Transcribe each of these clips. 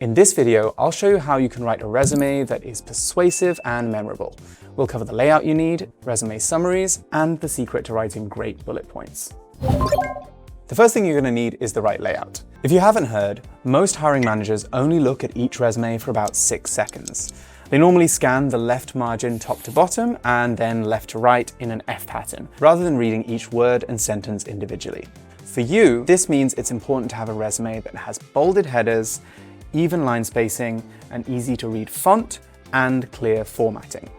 In this video, I'll show you how you can write a resume that is persuasive and memorable. We'll cover the layout you need, resume summaries, and the secret to writing great bullet points. The first thing you're going to need is the right layout. If you haven't heard, most hiring managers only look at each resume for about 6 seconds. They normally scan the left margin top to bottom and then left to right in an F pattern, rather than reading each word and sentence individually. For you, this means it's important to have a resume that has bolded headers, even line spacing, an easy to read font, and clear formatting.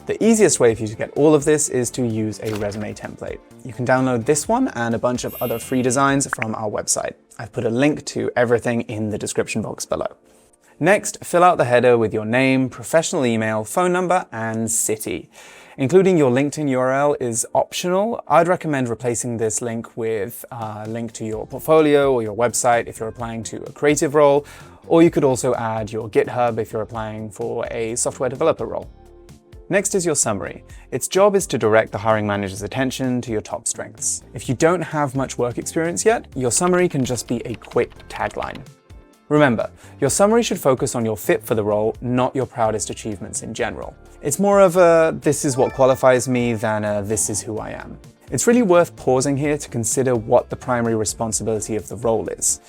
The easiest way for you to get all of this is to use a resume template. You can download this one and a bunch of other free designs from our website. I've put a link to everything in the description box below. Next, fill out the header with your name, professional email, phone number, and city. Including your LinkedIn URL is optional. I'd recommend replacing this link with a link to your portfolio or your website if you're applying to a creative role, or you could also add your GitHub if you're applying for a software developer role. Next is your summary. Its job is to direct the hiring manager's attention to your top strengths. If you don't have much work experience yet, your summary can just be a quick tagline. Remember, your summary should focus on your fit for the role, not your proudest achievements in general. It's more of a "this is what qualifies me" than a "this is who I am." It's really worth pausing here to consider what the primary responsibility of the role is.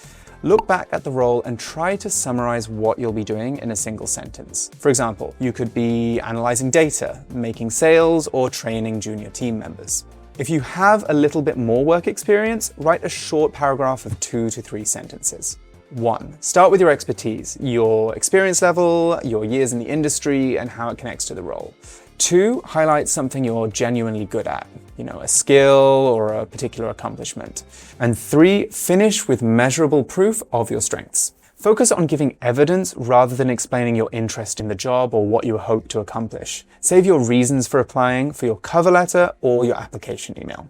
Look back at the role and try to summarize what you'll be doing in a single sentence. For example, you could be analyzing data, making sales, or training junior team members. If you have a little bit more work experience, write a short paragraph of 2 to 3 sentences. 1. Start with your expertise, your experience level, your years in the industry, and how it connects to the role. 2. Highlight something you're genuinely good at, a skill or a particular accomplishment. And 3. Finish with measurable proof of your strengths. Focus on giving evidence rather than explaining your interest in the job or what you hope to accomplish. Save your reasons for applying for your cover letter or your application email.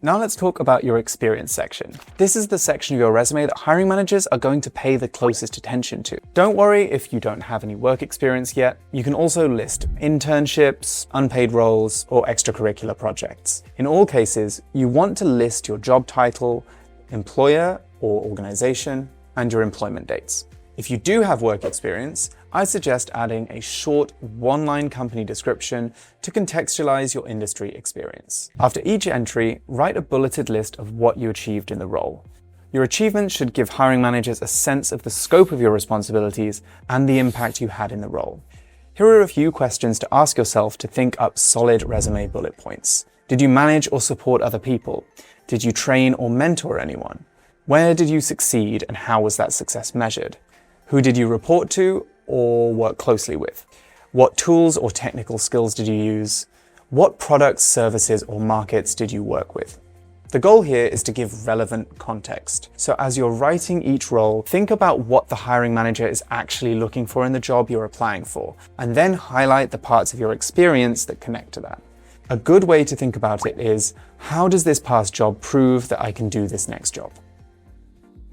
Now let's talk about your experience section. This is the section of your resume that hiring managers are going to pay the closest attention to. Don't worry if you don't have any work experience yet. You can also list internships, unpaid roles, or extracurricular projects. In all cases, you want to list your job title, employer or organization, and your employment dates. If you do have work experience, I suggest adding a short one-line company description to contextualize your industry experience. After each entry, write a bulleted list of what you achieved in the role. Your achievements should give hiring managers a sense of the scope of your responsibilities and the impact you had in the role. Here are a few questions to ask yourself to think up solid resume bullet points. Did you manage or support other people? Did you train or mentor anyone? Where did you succeed and how was that success measured? Who did you report to or work closely with? What tools or technical skills did you use? What products, services, or markets did you work with? The goal here is to give relevant context. So as you're writing each role, think about what the hiring manager is actually looking for in the job you're applying for, and then highlight the parts of your experience that connect to that. A good way to think about it is, how does this past job prove that I can do this next job?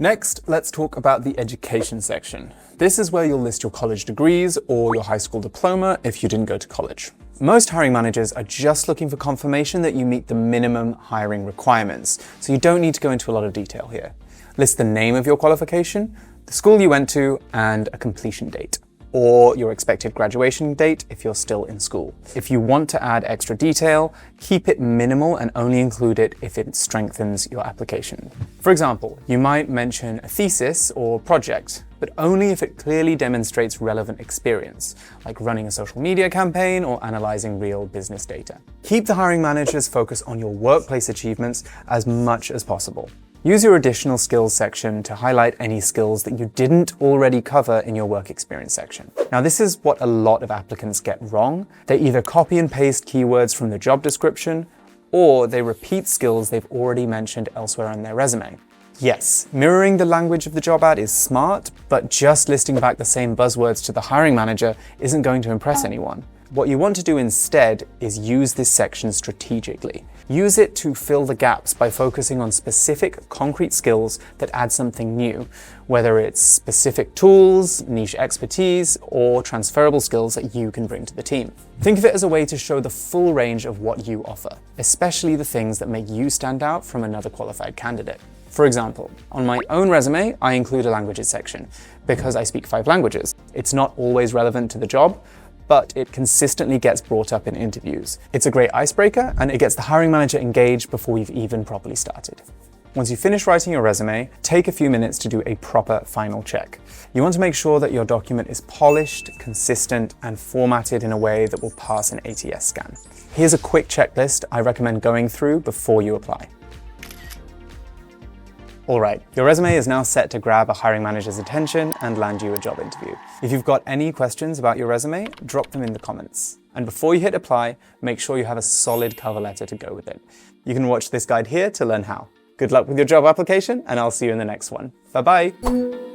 Next, let's talk about the education section. This is where you'll list your college degrees or your high school diploma if you didn't go to college. Most hiring managers are just looking for confirmation that you meet the minimum hiring requirements, so you don't need to go into a lot of detail here. List the name of your qualification, the school you went to, and a completion date, or your expected graduation date if you're still in school. If you want to add extra detail, keep it minimal and only include it if it strengthens your application. For example, you might mention a thesis or project, but only if it clearly demonstrates relevant experience, like running a social media campaign or analyzing real business data. Keep the hiring manager's focus on your workplace achievements as much as possible. Use your additional skills section to highlight any skills that you didn't already cover in your work experience section. Now, this is what a lot of applicants get wrong. They either copy and paste keywords from the job description, or they repeat skills they've already mentioned elsewhere in their resume. Yes, mirroring the language of the job ad is smart, but just listing back the same buzzwords to the hiring manager isn't going to impress anyone. What you want to do instead is use this section strategically. Use it to fill the gaps by focusing on specific, concrete skills that add something new, whether it's specific tools, niche expertise, or transferable skills that you can bring to the team. Think of it as a way to show the full range of what you offer, especially the things that make you stand out from another qualified candidate. For example, on my own resume, I include a languages section because I speak 5 languages. It's not always relevant to the job, but it consistently gets brought up in interviews. It's a great icebreaker, and it gets the hiring manager engaged before you've even properly started. Once you finish writing your resume, take a few minutes to do a proper final check. You want to make sure that your document is polished, consistent, and formatted in a way that will pass an ATS scan. Here's a quick checklist I recommend going through before you apply. All right, your resume is now set to grab a hiring manager's attention and land you a job interview. If you've got any questions about your resume, drop them in the comments. And before you hit apply, make sure you have a solid cover letter to go with it. You can watch this guide here to learn how. Good luck with your job application, and I'll see you in the next one. Bye-bye.